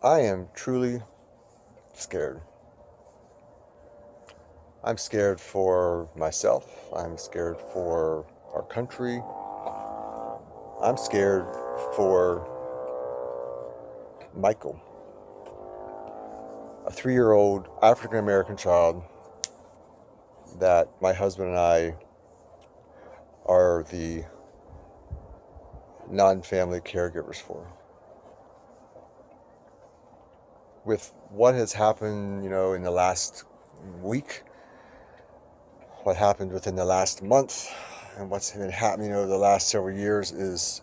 I am truly scared. I'm scared for myself. I'm scared for our country. I'm scared for Michael, a 3-year-old African American child that my husband and I are the non family caregivers for. With what has happened, in the last week, what happened within the last month, and what's been happening over the last several years is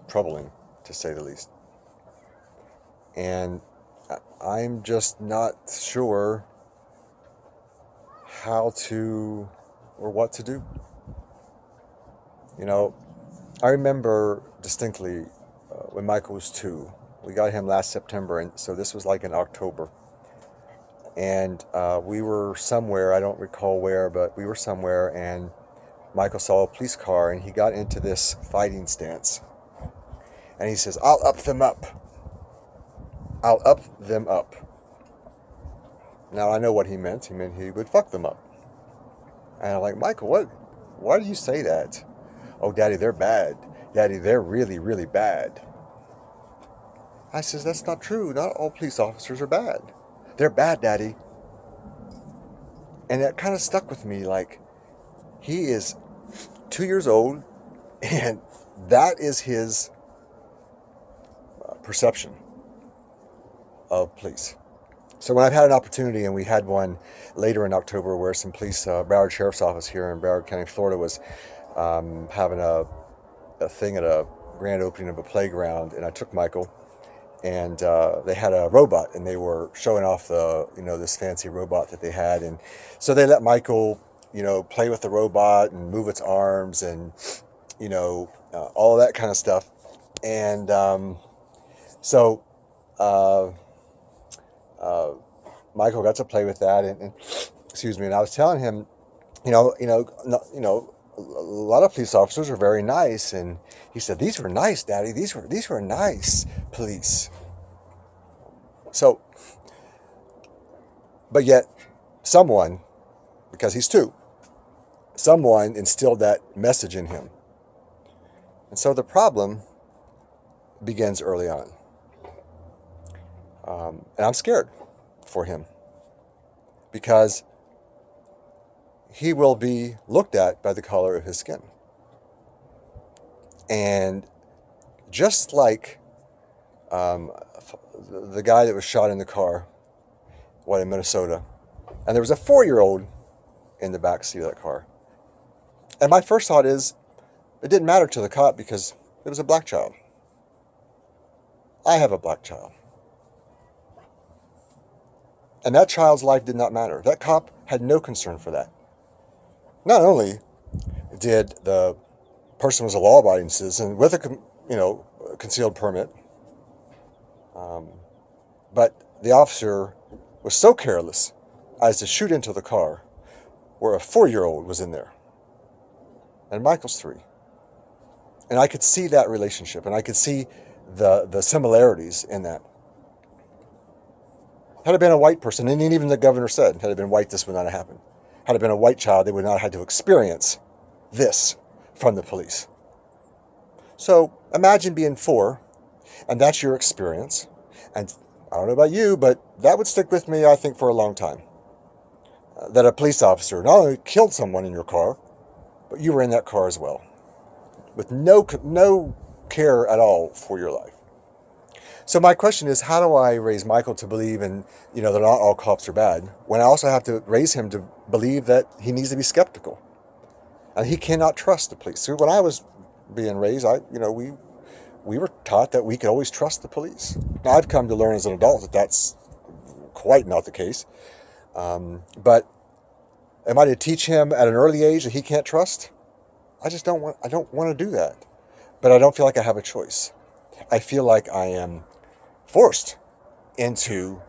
troubling, to say the least. And I'm just not sure how to or what to do. I remember distinctly when Michael was 2. We got him last September, and so this was like in October. And we were somewhere, I don't recall where, but we were somewhere, and Michael saw a police car, and he got into this fighting stance. And he says, "I'll up them up. I'll up them up." Now, I know what he meant. He meant he would fuck them up. And I'm like, "Michael, what? Why do you say that?" "Oh, Daddy, they're bad. Daddy, they're really, really bad." I says, "That's not true. Not all police officers are bad. They're bad, Daddy." And that kind of stuck with me. Like, he is 2 years old, and that is his perception of police. So when I've had an opportunity, and we had one later in October, where some police, Broward Sheriff's Office here in Broward County, Florida, was having a thing at a grand opening of a playground, and I took Michael, and they had a robot, and they were showing off this fancy robot that they had, and so they let Michael, play with the robot and move its arms, and all of that kind of stuff, and so. Michael got to play with that, and excuse me, and I was telling him, a lot of police officers are very nice, and he said, "These were nice, Daddy. These were nice police." So, but yet, someone, because he's 2, someone instilled that message in him, and so the problem begins early on, and I'm scared for him, because he will be looked at by the color of his skin. And just like the guy that was shot in the car, in Minnesota, and there was a 4-year-old in the back seat of that car. And my first thought is, it didn't matter to the cop because it was a black child. I have a black child. And that child's life did not matter. That cop had no concern for that. Not only did the person was a law-abiding citizen with a concealed permit, but the officer was so careless as to shoot into the car where a 4-year-old was in there. And Michael's 3. And I could see that relationship, and I could see the similarities in that. Had it been a white person, and even the governor said, had it been white, this would not have happened. Had it been a white child, they would not have had to experience this from the police. So imagine being 4, and that's your experience. And I don't know about you, but that would stick with me, I think, for a long time. That a police officer not only killed someone in your car, but you were in that car as well, with no care at all for your life. So my question is, how do I raise Michael to believe in, that not all cops are bad, when I also have to raise him to believe that he needs to be skeptical, and he cannot trust the police. So when I was being raised, we were taught that we could always trust the police. Now I've come to learn as an adult that that's quite not the case. But am I to teach him at an early age that he can't trust? I don't want to do that, but I don't feel like I have a choice. I feel like I am forced into,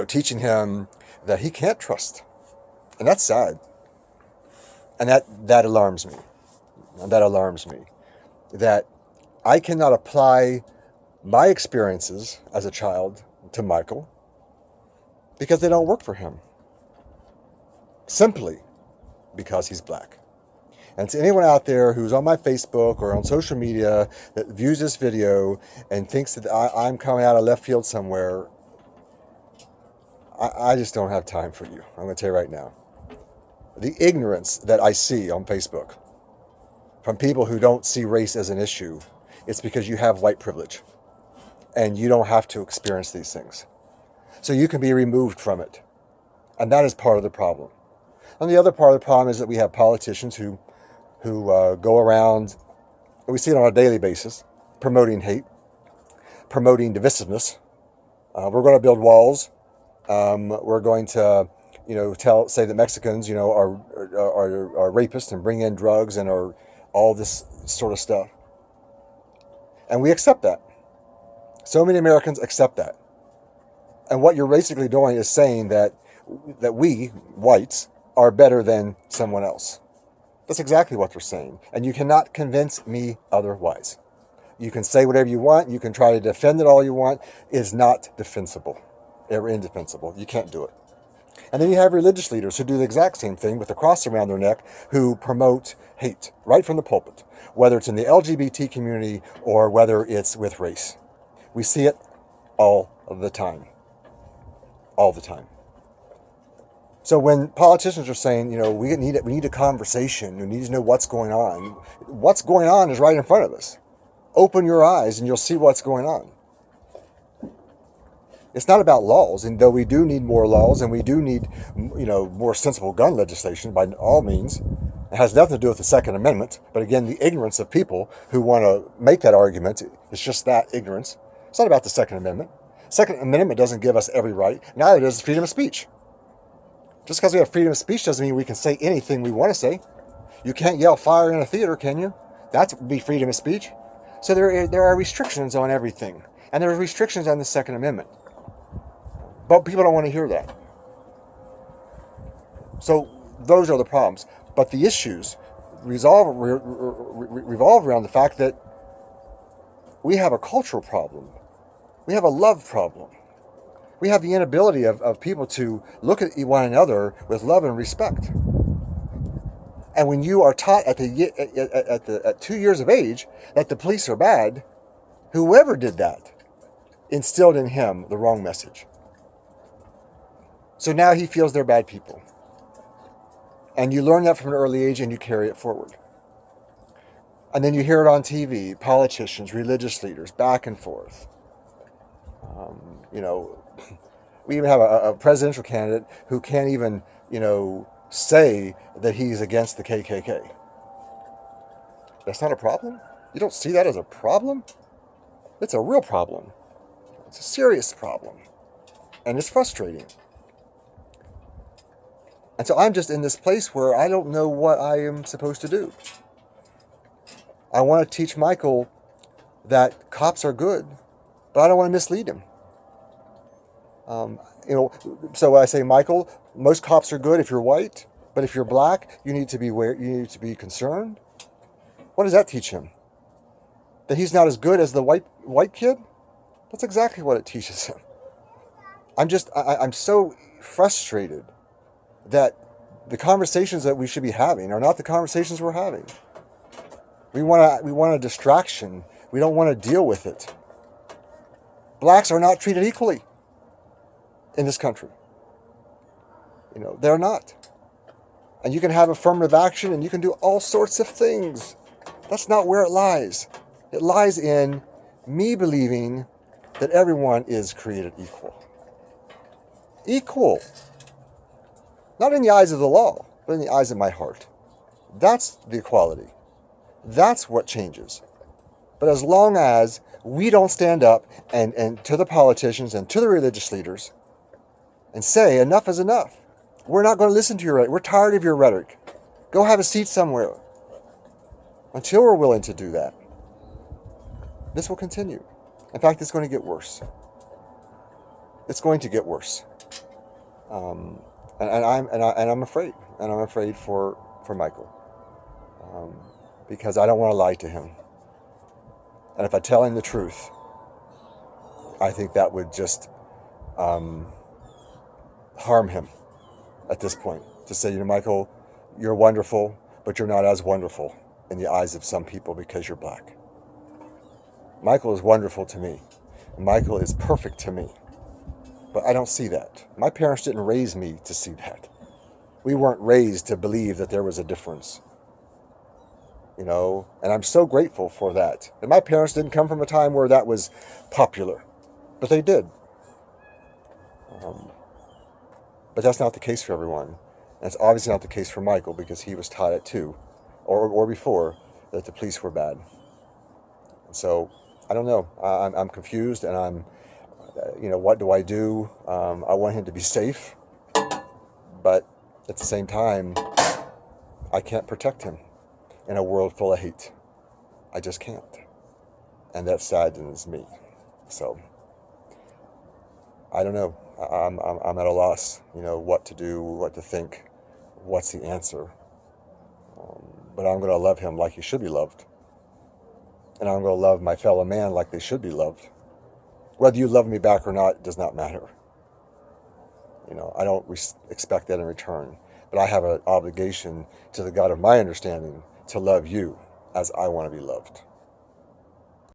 teaching him that he can't trust. And that's sad. And that alarms me. And that alarms me. That I cannot apply my experiences as a child to Michael because they don't work for him. Simply because he's black. And to anyone out there who's on my Facebook or on social media that views this video and thinks that I'm coming out of left field somewhere, I just don't have time for you. I'm going to tell you right now. The ignorance that I see on Facebook from people who don't see race as an issue, it's because you have white privilege and you don't have to experience these things. So you can be removed from it. And that is part of the problem. And the other part of the problem is that we have politicians who go around, we see it on a daily basis, promoting hate, promoting divisiveness. We're going to build walls. We're going to, say that Mexicans, are rapists and bring in drugs and are all this sort of stuff. And we accept that. So many Americans accept that. And what you're basically doing is saying that we, whites, are better than someone else. That's exactly what they're saying. And you cannot convince me otherwise. You can say whatever you want. You can try to defend it all you want. It's not defensible or indefensible. You can't do it. And then you have religious leaders who do the exact same thing with a cross around their neck, who promote hate right from the pulpit, whether it's in the LGBT community or whether it's with race. We see it all of the time. All the time. So when politicians are saying, we need a conversation, we need to know what's going on is right in front of us. Open your eyes and you'll see what's going on. It's not about laws, and though we do need more laws and we do need, more sensible gun legislation by all means. It has nothing to do with the Second Amendment, but again, the ignorance of people who want to make that argument is just that, ignorance. It's not about the Second Amendment. Second Amendment doesn't give us every right, neither does freedom of speech. Just because we have freedom of speech doesn't mean we can say anything we want to say. You can't yell fire in a theater, can you? That would be freedom of speech. So there are restrictions on everything. And there are restrictions on the Second Amendment. But people don't want to hear that. So those are the problems. But the issues revolve around the fact that we have a cultural problem. We have a love problem. We have the inability of people to look at one another with love and respect. And when you are taught at 2 years of age that the police are bad, whoever did that instilled in him the wrong message. So now he feels they're bad people. And you learn that from an early age and you carry it forward. And then you hear it on TV, politicians, religious leaders, back and forth. We even have a presidential candidate who can't even, say that he's against the KKK. That's not a problem? You don't see that as a problem? It's a real problem. It's a serious problem. And it's frustrating. And so I'm just in this place where I don't know what I am supposed to do. I want to teach Michael that cops are good, but I don't want to mislead him. So I say, Michael, most cops are good if you're white, but if you're black, you need to be concerned. What does that teach him? That he's not as good as the white kid? That's exactly what it teaches him. I'm so frustrated that the conversations that we should be having are not the conversations we're having. We want a distraction. We don't want to deal with it. Blacks are not treated equally in this country. They're not. And you can have affirmative action and you can do all sorts of things. That's not where it lies. It lies in me believing that everyone is created equal. Equal. Not in the eyes of the law, but in the eyes of my heart. That's the equality. That's what changes. But as long as we don't stand up and to the politicians and to the religious leaders and say enough is enough, we're not going to listen to your rhetoric. We're tired of your rhetoric. Go have a seat somewhere. Until we're willing to do that, this will continue. In fact, it's going to get worse. It's going to get worse. And I'm afraid. And I'm afraid for Michael. Because I don't want to lie to him. And if I tell him the truth, I think that would just harm him at this point. To say, Michael, you're wonderful, but you're not as wonderful in the eyes of some people because you're black. Michael is wonderful to me. Michael is perfect to me. But I don't see that. My parents didn't raise me to see that. We weren't raised to believe that there was a difference. And I'm so grateful for that. And my parents didn't come from a time where that was popular, but they did. But that's not the case for everyone. And it's obviously not the case for Michael, because he was taught at 2 or before that the police were bad. And so I don't know. I'm confused, and I'm, what do I do? I want him to be safe, but at the same time, I can't protect him in a world full of hate. I just can't. And that saddens me. So I don't know. I'm at a loss, what to do, what to think, what's the answer. But I'm going to love him like he should be loved. And I'm going to love my fellow man like they should be loved. Whether you love me back or not, it does not matter. I don't expect that in return. But I have an obligation to the God of my understanding to love you as I want to be loved.